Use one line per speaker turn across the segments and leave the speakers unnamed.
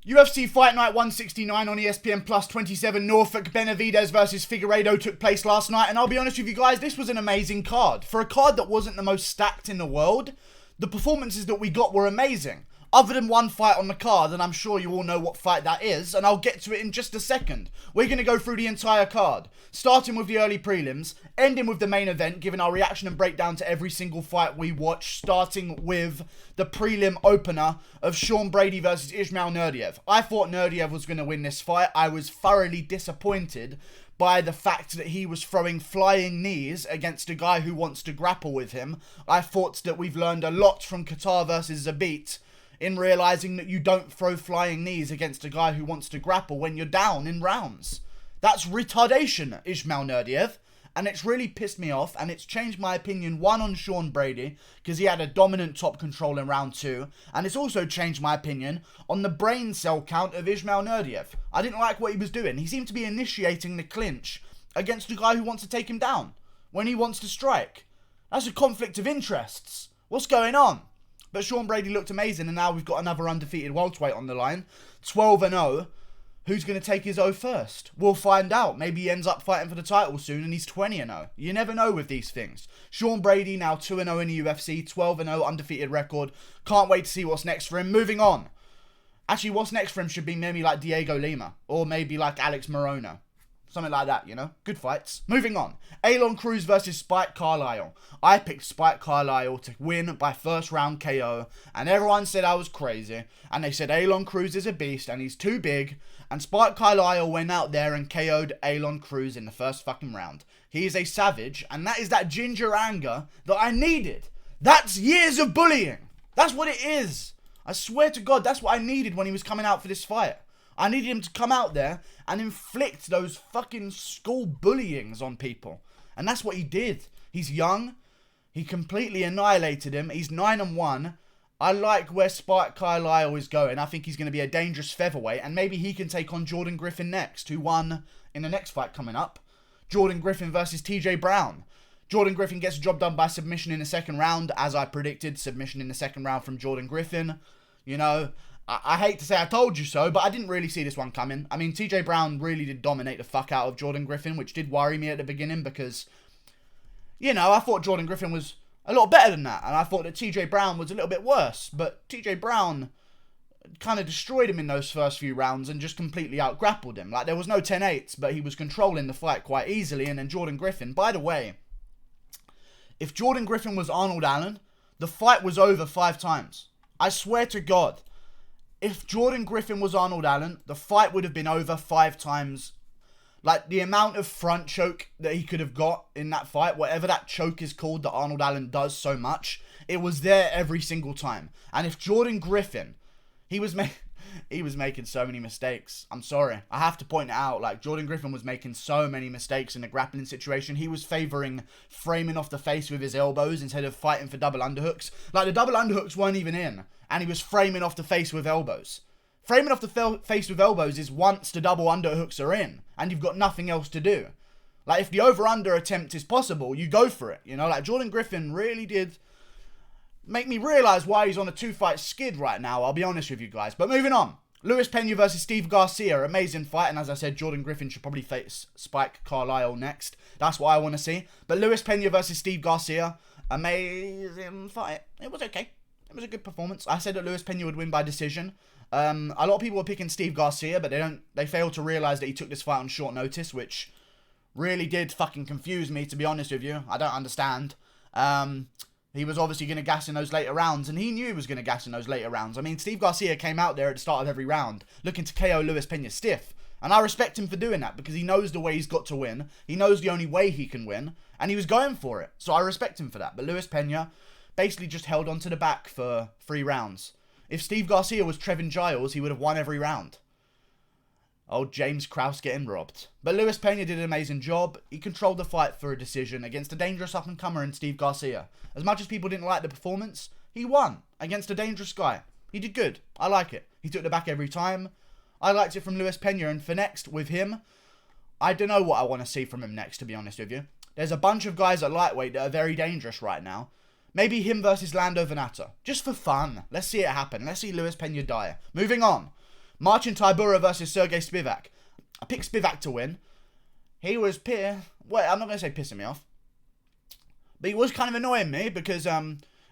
UFC Fight Night 169 on ESPN Plus 27 Norfolk Benavidez versus Figueiredo took place last night, and I'll be honest with you guys, this was an amazing card. For a card that wasn't the most stacked in the world, the performances that we got were amazing. Other than one fight on the card, and I'm sure you all know what fight that is, and I'll get to it in just a second. We're going to go through the entire card, starting with the early prelims, ending with the main event, giving our reaction and breakdown to every single fight we watch, starting with the prelim opener of Sean Brady versus Ismail Nurdiev. I thought Nurdiev was going to win this fight. I was thoroughly disappointed by the fact that he was throwing flying knees against a guy who wants to grapple with him. I thought that we've learned a lot from Qatar versus Zabit in realizing that you don't throw flying knees against a guy who wants to grapple when you're down in rounds. That's retardation, Ismail Nurdiev. And it's really pissed me off, and it's changed my opinion, one, on Sean Brady, because he had a dominant top control in round 2, and it's also changed my opinion on the brain cell count of Ismail Nurdiev. I didn't like what he was doing. He seemed to be initiating the clinch against a guy who wants to take him down when he wants to strike. That's a conflict of interests. What's going on? But Sean Brady looked amazing, and now we've got another undefeated welterweight on the line. 12-0. Who's going to take his O first? We'll find out. Maybe he ends up fighting for the title soon and he's 20-0. You never know with these things. Sean Brady now 2-0 in the UFC, 12-0 undefeated record. Can't wait to see what's next for him. Moving on. Actually, what's next for him should be maybe like Diego Lima or maybe like Alex Morono. Something like that, you know? Good fights. Moving on. Elon Cruz versus Spike Carlyle. I picked Spike Carlyle to win by first round KO. And everyone said I was crazy. And they said Elon Cruz is a beast and he's too big. And Spike Carlyle went out there and KO'd Elon Cruz in the first fucking round. He is a savage. And that is that ginger anger that I needed. That's years of bullying. That's what it is. I swear to God, that's what I needed when he was coming out for this fight. I needed him to come out there and inflict those fucking school bullyings on people. And that's what he did. He's young. He completely annihilated him. He's 9-1. I like where Spike Carlyle is going. I think he's going to be a dangerous featherweight. And maybe he can take on Jordan Griffin next, who won in the next fight coming up. Jordan Griffin versus TJ Brown. Jordan Griffin gets the job done by submission in the second round. As I predicted, submission in the second round from Jordan Griffin. You know, I hate to say I told you so, but I didn't really see this one coming. I mean, TJ Brown really did dominate the fuck out of Jordan Griffin, which did worry me at the beginning because, you know, I thought Jordan Griffin was a lot better than that. And I thought that TJ Brown was a little bit worse. But TJ Brown kind of destroyed him in those first few rounds and just completely out-grappled him. Like, there was no 10-8s, but he was controlling the fight quite easily. And then Jordan Griffin, by the way, if Jordan Griffin was Arnold Allen, the fight was over 5 times. I swear to God. If Jordan Griffin was Arnold Allen, the fight would have been over 5 times. Like, the amount of front choke that he could have got in that fight, whatever that choke is called that Arnold Allen does so much, it was there every single time. And if Jordan Griffin, he was making so many mistakes. I'm sorry. I have to point it out. Like, Jordan Griffin was making so many mistakes in the grappling situation. He was favoring framing off the face with his elbows instead of fighting for double underhooks. Like, the double underhooks weren't even in. And he was framing off the face with elbows. Framing off the face with elbows is once the double underhooks are in. And you've got nothing else to do. Like, if the over-under attempt is possible, you go for it. You know, like, Jordan Griffin really did make me realise why he's on a 2-fight skid right now, I'll be honest with you guys. But moving on. Luis Pena versus Steve Garcia. Amazing fight. And as I said, Jordan Griffin should probably face Spike Carlyle next. That's what I want to see. But Luis Pena versus Steve Garcia. Amazing fight. It was okay. It was a good performance. I said that Luis Pena would win by decision. A lot of people were picking Steve Garcia, but they failed to realise that he took this fight on short notice, which really did fucking confuse me, to be honest with you. I don't understand. He was obviously going to gas in those later rounds, and he knew he was going to gas in those later rounds. I mean, Steve Garcia came out there at the start of every round looking to KO Luis Pena stiff. And I respect him for doing that because he knows the way he's got to win. He knows the only way he can win, and he was going for it. So I respect him for that. But Luis Pena basically just held on to the back for 3 rounds. If Steve Garcia was Trevin Giles, he would have won every round. Old James Krause getting robbed. But Luis Pena did an amazing job. He controlled the fight for a decision against a dangerous up-and-comer in Steve Garcia. As much as people didn't like the performance, he won against a dangerous guy. He did good. I like it. He took the back every time. I liked it from Luis Pena. And for next, with him, I don't know what I want to see from him next, to be honest with you. There's a bunch of guys at lightweight that are very dangerous right now. Maybe him versus Lando Venata. Just for fun. Let's see it happen. Let's see Luis Pena die. Moving on. Marcin Tybura versus Sergey Spivak. I picked Spivak to win. He was I'm not going to say pissing me off. But he was kind of annoying me because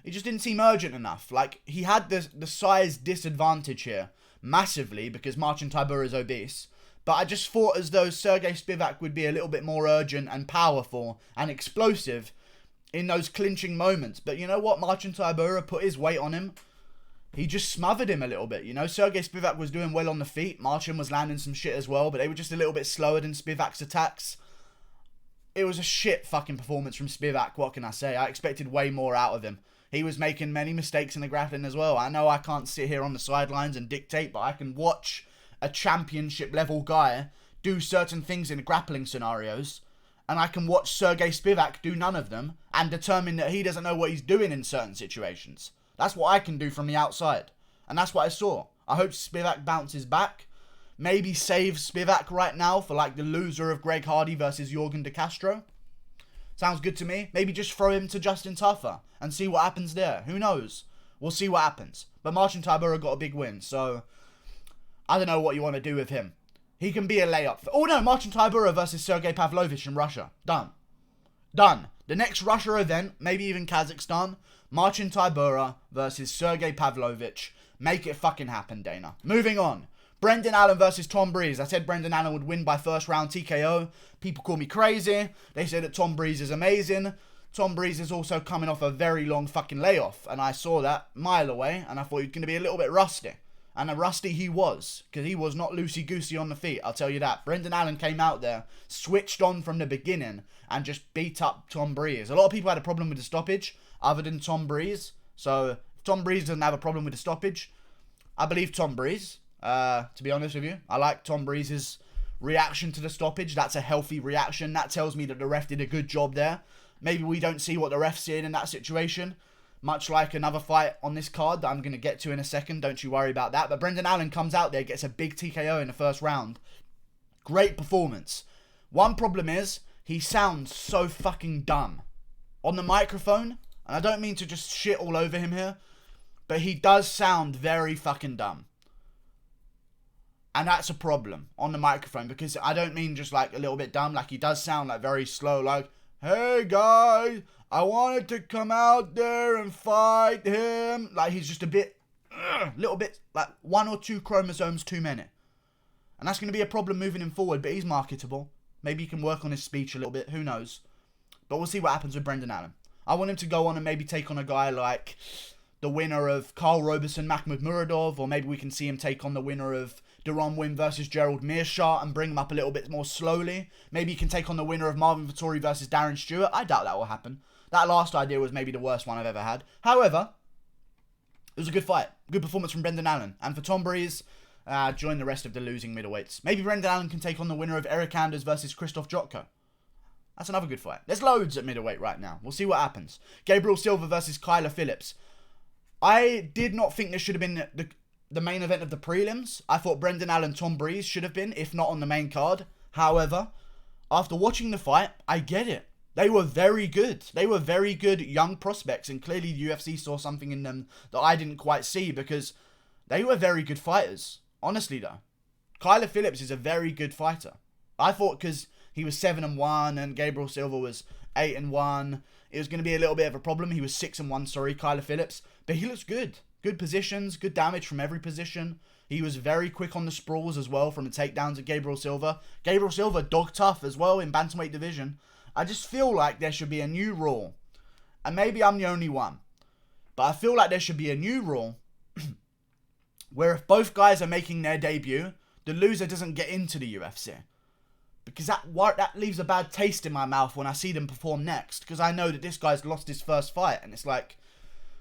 he just didn't seem urgent enough. Like, he had the size disadvantage here massively because Marcin Tybura is obese. But I just thought as though Sergey Spivak would be a little bit more urgent and powerful and explosive in those clinching moments. But you know what? Marcin Tybura put his weight on him. He just smothered him a little bit, you know. Sergey Spivak was doing well on the feet. Marcin was landing some shit as well, but they were just a little bit slower than Spivak's attacks. It was a shit fucking performance from Spivak, what can I say? I expected way more out of him. He was making many mistakes in the grappling as well. I know I can't sit here on the sidelines and dictate, but I can watch a championship level guy do certain things in grappling scenarios, and I can watch Sergey Spivak do none of them and determine that he doesn't know what he's doing in certain situations. That's what I can do from the outside. And that's what I saw. I hope Spivak bounces back. Maybe save Spivak right now for like the loser of Greg Hardy versus Jorgen De Castro. Sounds good to me. Maybe just throw him to Justin Tuffer and see what happens there. Who knows? We'll see what happens. But Marcin Tybura got a big win. So I don't know what you want to do with him. He can be a layup. Oh no, Marcin Tybura versus Sergey Pavlovich in Russia. Done. Done. The next Russia event, maybe even Kazakhstan, Marcin Tybura versus Sergey Pavlovich. Make it fucking happen, Dana. Moving on. Brendan Allen versus Tom Breeze. I said Brendan Allen would win by first round TKO. People call me crazy. They say that Tom Breeze is amazing. Tom Breeze is also coming off a very long fucking layoff. And I saw that mile away. And I thought he was going to be a little bit rusty. And a rusty he was. Because he was not loosey-goosey on the feet. I'll tell you that. Brendan Allen came out there, switched on from the beginning, and just beat up Tom Breeze. A lot of people had a problem with the stoppage, other than Tom Breeze. So, if Tom Breeze doesn't have a problem with the stoppage, I believe Tom Breeze. To be honest with you, I like Tom Breeze's reaction to the stoppage. That's a healthy reaction. That tells me that the ref did a good job there. Maybe we don't see what the ref's seeing in that situation. Much like another fight on this card that I'm going to get to in a second. Don't you worry about that. But Brendan Allen comes out there, gets a big TKO in the first round. Great performance. One problem is, he sounds so fucking dumb on the microphone. And I don't mean to just shit all over him here, but he does sound very fucking dumb. And that's a problem on the microphone, because I don't mean just like a little bit dumb. Like, he does sound like very slow, like, hey guys, I wanted to come out there and fight him. Like, he's just a little bit, like 1 or 2 chromosomes too many. And that's going to be a problem moving him forward, but he's marketable. Maybe he can work on his speech a little bit, who knows. But we'll see what happens with Brendan Allen. I want him to go on and maybe take on a guy like the winner of Carl Roberson, Makhmud Muradov, or maybe we can see him take on the winner of Deron Wim versus Gerald Meerschaert and bring him up a little bit more slowly. Maybe he can take on the winner of Marvin Vettori versus Darren Stewart. I doubt that will happen. That last idea was maybe the worst one I've ever had. However, it was a good fight. Good performance from Brendan Allen. And for Tom Breeze, join the rest of the losing middleweights. Maybe Brendan Allen can take on the winner of Eric Anders versus Krzysztof Jotko. That's another good fight. There's loads at middleweight right now. We'll see what happens. Gabriel Silva versus Kyler Phillips. I did not think this should have been the main event of the prelims. I thought Brendan Allen, Tom Breeze should have been, if not on the main card. However, after watching the fight, I get it. They were very good. They were very good young prospects, and clearly the UFC saw something in them that I didn't quite see, because they were very good fighters. Honestly though, Kyler Phillips is a very good fighter. I thought because he was 7-1 and Gabriel Silva was 8-1, it was going to be a little bit of a problem. He was 6-1, sorry, Kyler Phillips. But he looks good. Good positions, good damage from every position. He was very quick on the sprawls as well from the takedowns of Gabriel Silva. Gabriel Silva, dog tough as well in bantamweight division. I just feel like there should be a new rule. And maybe I'm the only one. But I feel like there should be a new rule where if both guys are making their debut, the loser doesn't get into the UFC. Because that leaves a bad taste in my mouth when I see them perform next. Because I know that this guy's lost his first fight. And it's like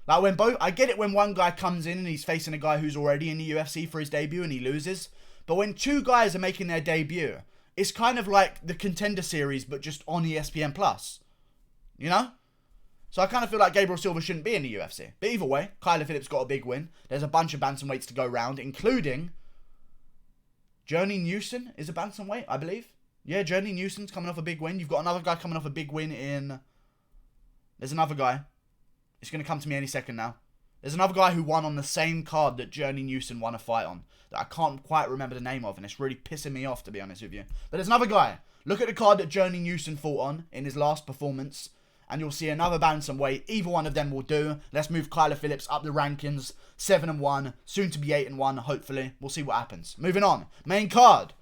when I get it when one guy comes in and he's facing a guy who's already in the UFC for his debut and he loses. But when 2 guys are making their debut, it's kind of like the Contender Series, but just on ESPN+. You know? So I kind of feel like Gabriel Silva shouldn't be in the UFC. But either way, Kyler Phillips got a big win. There's a bunch of bantamweights to go round, including Journey Newson is a bantamweight, I believe. Yeah, Journey Newson's coming off a big win. You've got another guy coming off a big win in... There's another guy. It's going to come to me any second now. There's another guy who won on the same card that Journey Newson won a fight on, that I can't quite remember the name of, and it's really pissing me off, to be honest with you. But there's another guy. Look at the card that Journey Newson fought on in his last performance, and you'll see another bantamweight. Either one of them will do. Let's move Kyler Phillips up the rankings. 7-1, soon to be 8-1, hopefully. We'll see what happens. Moving on. Main card.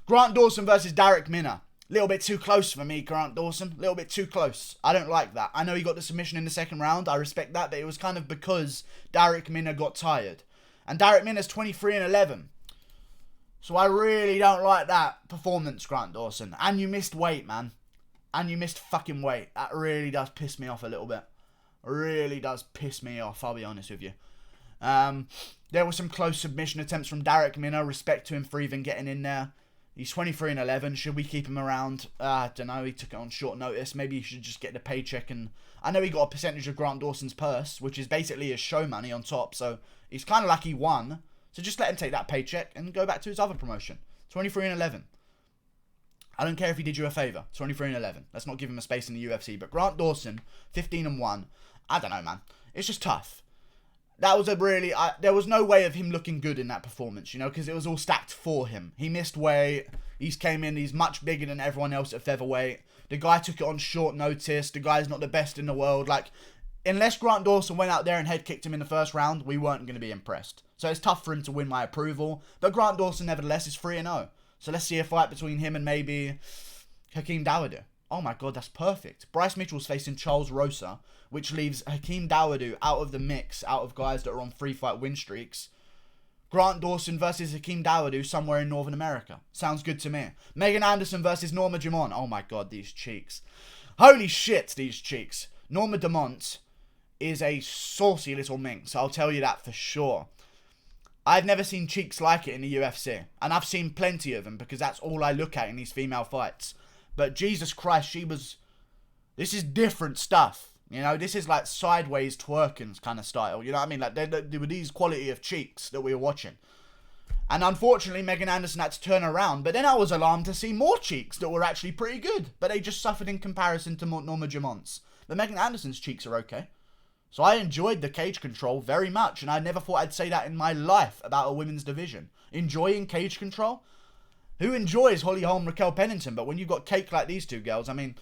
Grant Dawson versus Darrick Minner. A little bit too close for me, Grant Dawson. A little bit too close. I don't like that. I know he got the submission in the second round. I respect that, but it was kind of because Darrick Minner got tired. And Darrick Minner's 23-11. So I really don't like that performance, Grant Dawson. And you missed weight, man. And you missed fucking weight. That really does piss me off a little bit. Really does piss me off, I'll be honest with you. There were some close submission attempts from Darrick Minner. Respect to him for even getting in there. He's 23-11. Should we keep him around? I don't know. He took it on short notice. Maybe he should just get the paycheck. And I know he got a percentage of Grant Dawson's purse, which is basically his show money on top. So he's kind of like he won. So just let him take that paycheck and go back to his other promotion. 23-11. I don't care if he did you a favour. 23-11. Let's not give him a space in the UFC. But Grant Dawson, 15-1. I don't know, man. It's just tough. That was a really... there was no way of him looking good in that performance, you know, because it was all stacked for him. He missed weight. He's came in. He's much bigger than everyone else at featherweight. The guy took it on short notice. The guy's not the best in the world. Like, unless Grant Dawson went out there and head kicked him in the first round, we weren't going to be impressed. So it's tough for him to win my approval. But Grant Dawson, nevertheless, is 3-0. So let's see a fight between him and maybe Hakeem Dawodu. Oh my god, that's perfect. Bryce Mitchell's facing Charles Rosa, which leaves Hakeem Dawodu out of the mix, out of guys that are on 3-fight win streaks. Grant Dawson versus Hakeem Dawodu somewhere in Northern America. Sounds good to me. Megan Anderson versus Norma Dumont. Oh my god, these cheeks. Holy shit, these cheeks. Norma Dumont is a saucy little minx, I'll tell you that for sure. I've never seen cheeks like it in the UFC. And I've seen plenty of them because that's all I look at in these female fights. But Jesus Christ, she was... This is different stuff. You know, this is like sideways twerking kind of style. You know what I mean? Like, there were these quality of cheeks that we were watching. And unfortunately, Megan Anderson had to turn around. But then I was alarmed to see more cheeks that were actually pretty good. But they just suffered in comparison to Norma Dumont's. But Megan Anderson's cheeks are okay. So I enjoyed the cage control very much. And I never thought I'd say that in my life about a women's division. Enjoying cage control? Who enjoys Holly Holm, Raquel Pennington? But when you've got cake like these two girls, I mean,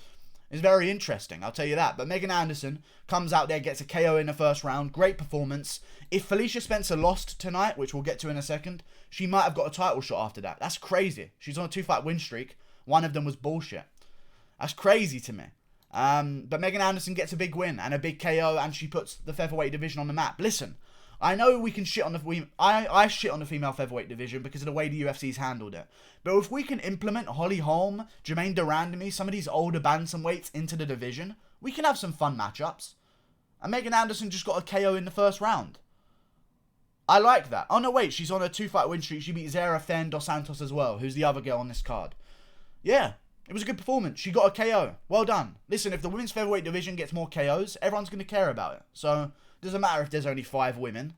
it's very interesting, I'll tell you that. But Megan Anderson comes out there, gets a KO in the first round. Great performance. If Felicia Spencer lost tonight, which we'll get to in a second, she might have got a title shot after that. That's crazy. She's on a 2-fight win streak. One of them was bullshit. That's crazy to me. But Megan Anderson gets a big win and a big KO, and she puts the featherweight division on the map. Listen, I know we can shit on the... I shit on the female featherweight division because of the way the UFC's handled it. But if we can implement Holly Holm, Jermaine Durandamy, some of these older bantamweights into the division, we can have some fun matchups. And Megan Anderson just got a KO in the first round. I like that. Oh, no, wait. She's on a 2-fight win streak. She beat Zara Fen Dos Santos as well, who's the other girl on this card. Yeah, it was a good performance. She got a KO. Well done. Listen, if the women's featherweight division gets more KOs, everyone's going to care about it. So... doesn't matter if there's only 5 women.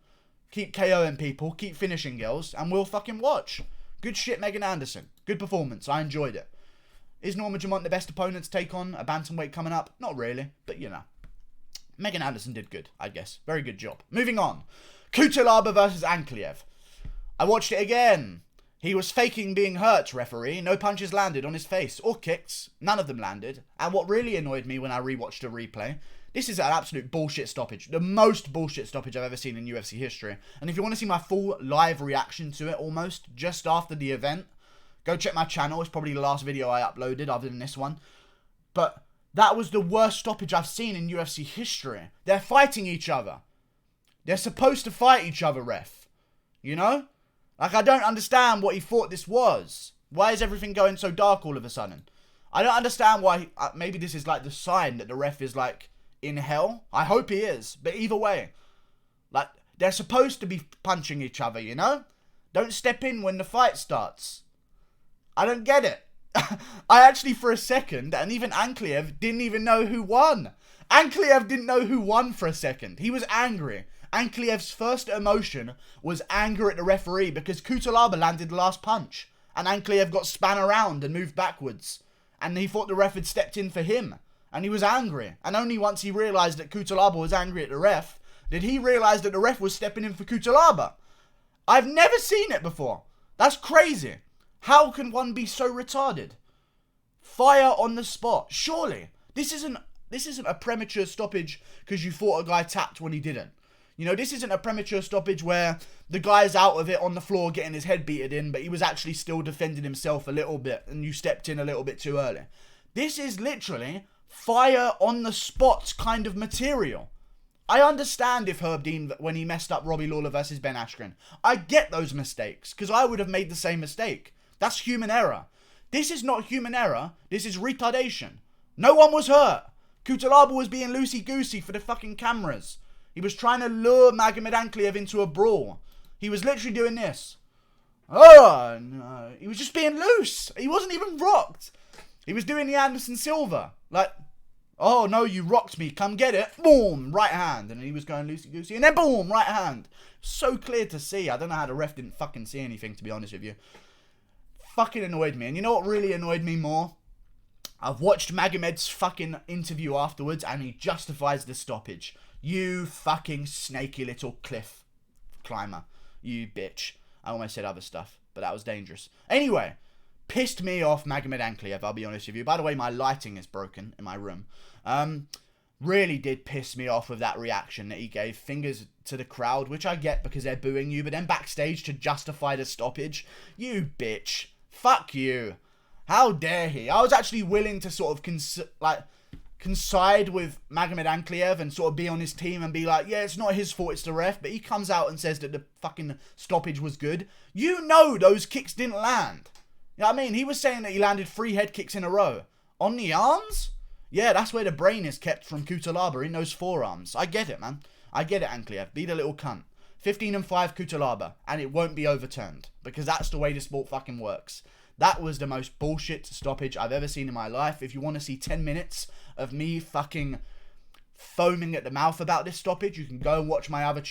Keep KOing people, keep finishing girls, and we'll fucking watch. Good shit, Megan Anderson. Good performance. I enjoyed it. Is Norma Dumont the best opponent to take on a bantamweight coming up? Not really, but you know. Megan Anderson did good, I guess. Very good job. Moving on. Cutelaba versus Ankalaev. I watched it again. He was faking being hurt, referee. No punches landed on his face, or kicks. None of them landed. And what really annoyed me when I rewatched the replay... this is an absolute bullshit stoppage. The most bullshit stoppage I've ever seen in UFC history. And if you want to see my full live reaction to it almost, just after the event, go check my channel. It's probably the last video I uploaded other than this one. But that was the worst stoppage I've seen in UFC history. They're fighting each other. They're supposed to fight each other, ref. You know? Like, I don't understand what he thought this was. Why is everything going so dark all of a sudden? I don't understand why... maybe this is like the sign that the ref is like... in hell. I hope he is. But either way, like, they're supposed to be punching each other, you know? Don't step in when the fight starts. I don't get it. I actually, for a second, and even Ankalaev didn't even know who won. Ankalaev didn't know who won for a second. He was angry. Ankalaev's first emotion was anger at the referee because Cutelaba landed the last punch. And Ankalaev got span around and moved backwards. And he thought the ref had stepped in for him. And he was angry. And only once he realised that Cutelaba was angry at the ref, Did he realize that the ref was stepping in for Cutelaba? I've never seen it before. That's crazy. How can one be so retarded? Fire on the spot. Surely. This isn't a premature stoppage because you thought a guy tapped when he didn't. You know, this isn't a premature stoppage where the guy's out of it on the floor getting his head beaten in, but he was actually still defending himself a little bit and you stepped in a little bit too early. This is literally fire on the spot kind of material. I understand if Herb Dean, when he messed up Robbie Lawler versus Ben Askren. I get those mistakes because I would have made the same mistake. That's human error. This is not human error. This is retardation. No one was hurt. Cutelaba was being loosey-goosey for the fucking cameras. He was trying to lure Magomed Ankalaev into a brawl. He was literally doing this. Oh, no. He was just being loose. He wasn't even rocked. He was doing the Anderson Silva. Like, oh, no, you rocked me. Come get it. Boom, right hand. And he was going loosey-goosey. And then boom, right hand. So clear to see. I don't know how the ref didn't fucking see anything, to be honest with you. Fucking annoyed me. And you know what really annoyed me more? I've watched Magomed's fucking interview afterwards and he justifies the stoppage. You fucking snaky little cliff climber. You bitch. I almost said other stuff, but that was dangerous. Anyway, pissed me off Magomed Ankalaev, I'll be honest with you. By the way, my lighting is broken in my room. Really did piss me off with that reaction that he gave. Fingers to the crowd, which I get because they're booing you, but then backstage to justify the stoppage. You bitch. Fuck you. How dare he? I was actually willing to sort of coincide with Magomed Ankalaev and sort of be on his team and be like, yeah, it's not his fault, it's the ref. But he comes out and says that the fucking stoppage was good. You know those kicks didn't land. You know what I mean? He was saying that he landed 3 head kicks in a row. On the arms? Yeah, that's where the brain is kept from Cutelaba, in those forearms. I get it, man. I get it, Ankalaev. Be the little cunt. 15-5 Cutelaba, and it won't be overturned. Because that's the way the sport fucking works. That was the most bullshit stoppage I've ever seen in my life. If you want to see 10 minutes of me fucking foaming at the mouth about this stoppage, you can go and watch my other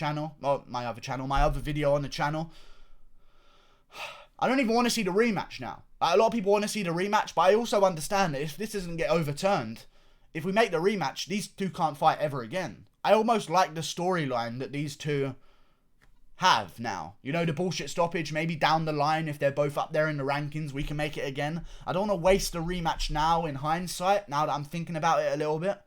video on the channel. I don't even want to see the rematch now. A lot of people want to see the rematch, but I also understand that if this doesn't get overturned, if we make the rematch, these two can't fight ever again. I almost like the storyline that these two have now. You know, the bullshit stoppage, maybe down the line, if they're both up there in the rankings, we can make it again. I don't want to waste a rematch now in hindsight, now that I'm thinking about it a little bit.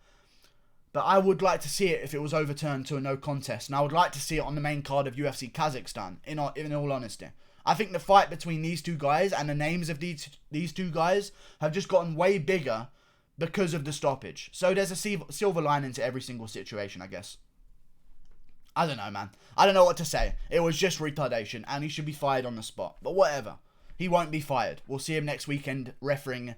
But I would like to see it if it was overturned to a no contest. And I would like to see it on the main card of UFC Kazakhstan, in all honesty. I think the fight between these two guys and the names of these two guys have just gotten way bigger because of the stoppage. So there's a silver lining to every single situation, I guess. I don't know, man. I don't know what to say. It was just retardation, and he should be fired on the spot. But whatever. He won't be fired. We'll see him next weekend refereeing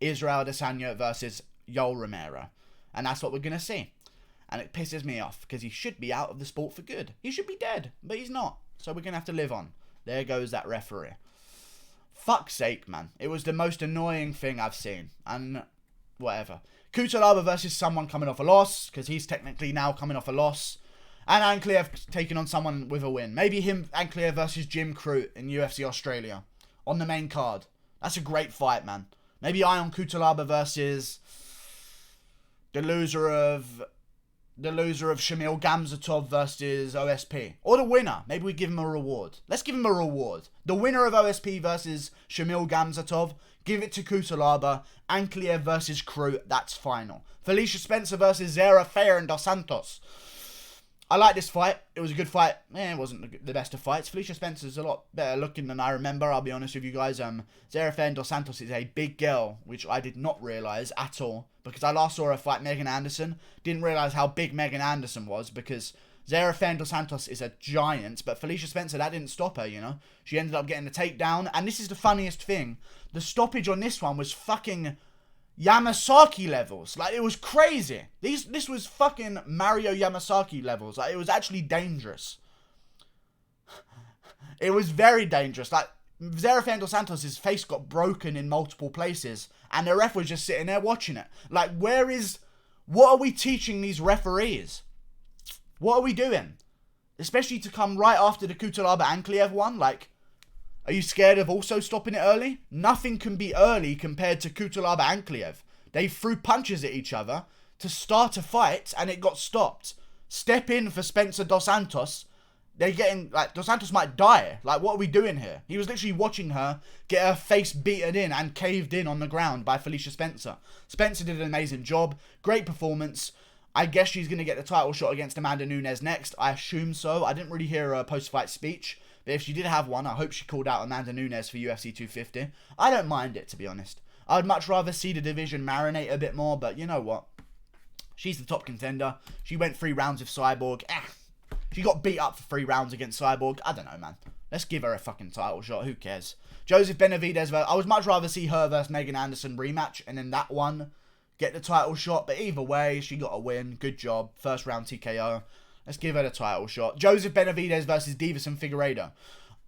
Israel Adesanya versus Yoel Romero. And that's what we're going to see. And it pisses me off, because he should be out of the sport for good. He should be dead, but he's not. So we're going to have to live on. There goes that referee. Fuck's sake, man. It was the most annoying thing I've seen. And whatever. Cutelaba versus someone coming off a loss, because he's technically now coming off a loss. And Ankalaev taking on someone with a win. Maybe him, Ankalaev versus Jim Crute in UFC Australia. On the main card. That's a great fight, man. Maybe Ion Cutelaba versus the loser of Shamil Gamzatov versus OSP. Or the winner. Maybe we give him a reward. Let's give him a reward. The winner of OSP versus Shamil Gamzatov. Give it to Cutelaba. Ankalaev versus Crute. That's final. Felicia Spencer versus Zara Fair and Dos Santos. I like this fight. It was a good fight. It wasn't the best of fights. Felicia Spencer's a lot better looking than I remember, I'll be honest with you guys. Zara Fair and Dos Santos is a big girl, which I did not realise at all. Because I last saw her fight Megan Anderson. Didn't realise how big Megan Anderson was, because Zara Fair and Dos Santos is a giant. But Felicia Spencer, that didn't stop her, you know. She ended up getting the takedown. And this is the funniest thing. The stoppage on this one was fucking Yamasaki levels. Like, it was crazy. This was fucking Mario Yamasaki levels. Like, it was actually dangerous. It was very dangerous. Like, Zerafan Dos Santos' face got broken in multiple places, and the ref was just sitting there watching it. Like, what are we teaching these referees? What are we doing? Especially to come right after the Cutelaba Ankalaev one. Like, are you scared of also stopping it early? Nothing can be early compared to Cutelaba Ankalaev. They threw punches at each other to start a fight, and it got stopped. step in for Spencer Dos Santos, they're getting, like, Dos Santos might die. Like, what are we doing here? He was literally watching her get her face beaten in and caved in on the ground by Felicia Spencer. Spencer did an amazing job. Great performance. I guess she's going to get the title shot against Amanda Nunes next. I assume so. I didn't really hear her post-fight speech. But if she did have one, I hope she called out Amanda Nunes for UFC 250. I don't mind it, to be honest. I'd much rather see the division marinate a bit more, but you know what? She's the top contender. She went 3 rounds with Cyborg. She got beat up for 3 rounds against Cyborg. I don't know, man. Let's give her a fucking title shot. Who cares? Joseph Benavidez. I would much rather see her versus Megan Anderson rematch, and then that one get the title shot. But either way, she got a win. Good job. First round TKO. Let's give her the title shot. Joseph Benavidez versus Deiveson Figueiredo.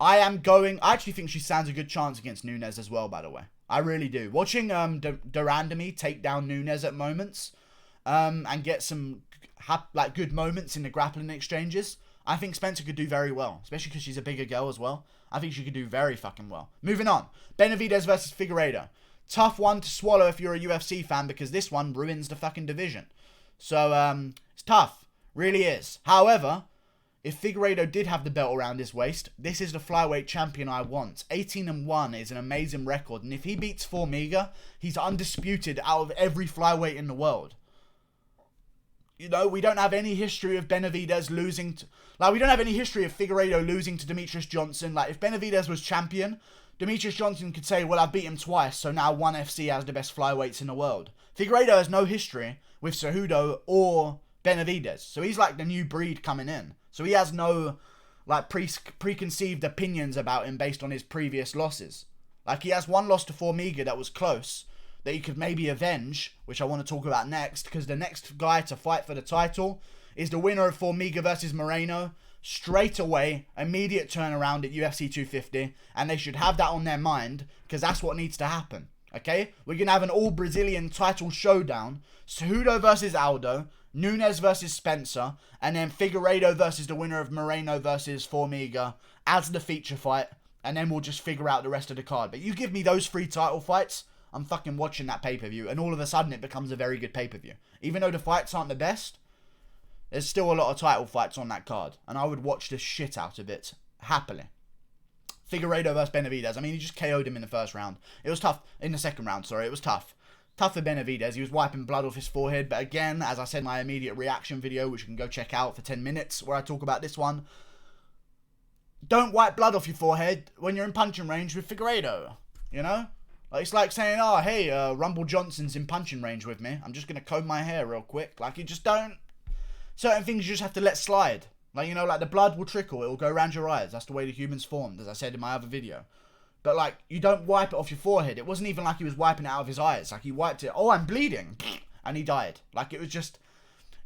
I actually think she stands a good chance against Nunes as well, by the way. I really do. Watching Durandamy take down Nunes at moments, and get some good moments in the grappling exchanges, I think Spencer could do very well, especially because she's a bigger girl as well. I think she could do very fucking well. Moving on. Benavidez versus Figueiredo. Tough one to swallow if you're a UFC fan, because this one ruins the fucking division. So, it's tough. Really is. However, if Figueiredo did have the belt around his waist, this is the flyweight champion I want. 18-1 is an amazing record, and if he beats Formiga, he's undisputed out of every flyweight in the world. You know, we don't have any history of Benavidez losing to... Like, we don't have any history of Figueiredo losing to Demetrius Johnson. Like, if Benavidez was champion, Demetrius Johnson could say, well, I've beat him twice, so now ONE FC has the best flyweights in the world. Figueiredo has no history with Cejudo or Benavidez. So he's like the new breed coming in. So he has no, like, preconceived opinions about him based on his previous losses. Like, he has one loss to Formiga that was close, that he could maybe avenge, which I want to talk about next, because the next guy to fight for the title is the winner of Formiga versus Moreno. Straight away, immediate turnaround at UFC 250, and they should have that on their mind, because that's what needs to happen, okay? We're going to have an all-Brazilian title showdown, Cejudo versus Aldo, Nunes versus Spencer, and then Figueiredo versus the winner of Moreno versus Formiga as the feature fight, and then we'll just figure out the rest of the card. But you give me those 3 title fights, I'm fucking watching that pay-per-view, and all of a sudden it becomes a very good pay-per-view. Even though the fights aren't the best, there's still a lot of title fights on that card, and I would watch the shit out of it happily. Figueiredo versus Benavidez. I mean, he just KO'd him in the first round. It was tough. In the second round, sorry. It was tough. Tough for Benavidez. He was wiping blood off his forehead, but again, as I said in my immediate reaction video, which you can go check out for 10 minutes, where I talk about this one, don't wipe blood off your forehead when you're in punching range with Figueiredo, you know? Like, it's like saying, oh, hey, Rumble Johnson's in punching range with me. I'm just going to comb my hair real quick. Like, you just don't... Certain things you just have to let slide. Like, you know, like the blood will trickle. It will go around your eyes. That's the way the human's formed, as I said in my other video. But, like, you don't wipe it off your forehead. It wasn't even like he was wiping it out of his eyes. Like, he wiped it. Oh, I'm bleeding. And he died. Like, it was just...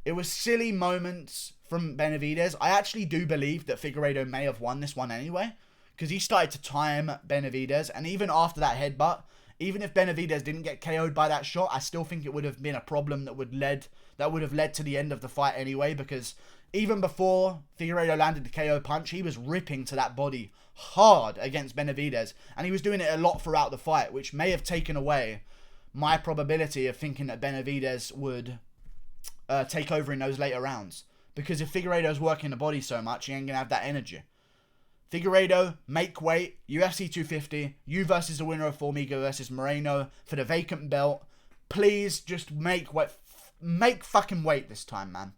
It was silly moments from Benavidez. I actually do believe that Figueiredo may have won this one anyway. Because he started to time Benavidez. And even after that headbutt, even if Benavidez didn't get KO'd by that shot, I still think it would have been a problem that would have led to the end of the fight anyway. Because even before Figueiredo landed the KO punch, he was ripping to that body hard against Benavidez. And he was doing it a lot throughout the fight, which may have taken away my probability of thinking that Benavidez would take over in those later rounds. Because if Figueiredo's working the body so much, he ain't going to have that energy. Figueiredo, make weight, UFC 250, you versus the winner of Formiga versus Moreno for the vacant belt. Please just make weight, make fucking weight this time, man.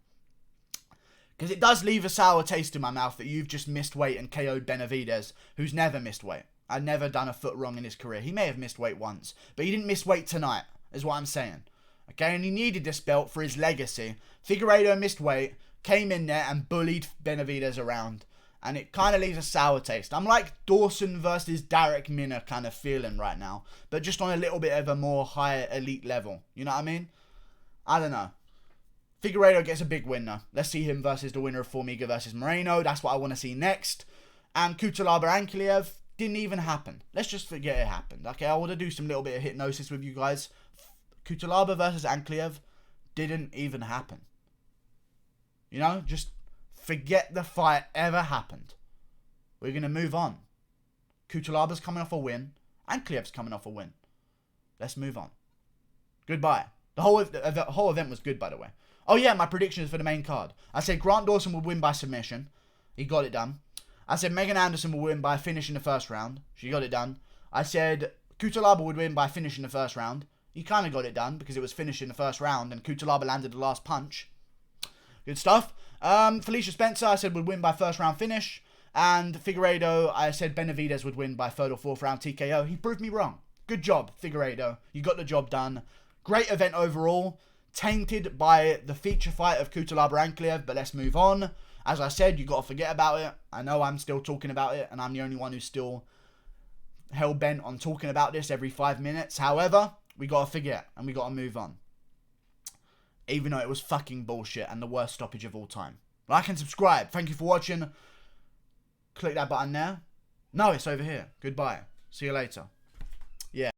Because it does leave a sour taste in my mouth that you've just missed weight and KO'd Benavidez, who's never missed weight. I've never done a foot wrong in his career. He may have missed weight once, but he didn't miss weight tonight, is what I'm saying. Okay, and he needed this belt for his legacy. Figueiredo missed weight, came in there and bullied Benavidez around. And it kind of leaves a sour taste. I'm like Dawson versus Darek Minner kind of feeling right now. But just on a little bit of a more higher elite level. You know what I mean? I don't know. Figueiredo gets a big winner. Let's see him versus the winner of Formiga versus Moreno. That's what I want to see next. And Cutelaba Ankalaev didn't even happen. Let's just forget it happened. Okay, I want to do some little bit of hypnosis with you guys. Cutelaba versus Ankalaev didn't even happen. You know, just... forget the fight ever happened. We're going to move on. Cutelaba's coming off a win. Ankalaev's coming off a win. Let's move on. Goodbye. The whole event was good, by the way. Oh yeah, my predictions for the main card. I said Grant Dawson would win by submission. He got it done. I said Megan Anderson will win by finish in the first round. She got it done. I said Cutelaba would win by finish in the first round. He kind of got it done because it was finished in the first round and Cutelaba landed the last punch. Good stuff. Felicia Spencer, I said would win by first round finish. And Figueiredo, I said Benavidez would win by third or fourth round TKO. He proved me wrong. Good job, Figueiredo. You got the job done. Great event overall. Tainted by the feature fight of Cutelaba Ankalaev, but let's move on. As I said, you got to forget about it. I know I'm still talking about it, and I'm the only one who's still hell-bent on talking about this every 5 minutes. However, we got to forget, and we got to move on. Even though it was fucking bullshit and the worst stoppage of all time. Like and subscribe. Thank you for watching. Click that button there. No, it's over here. Goodbye. See you later.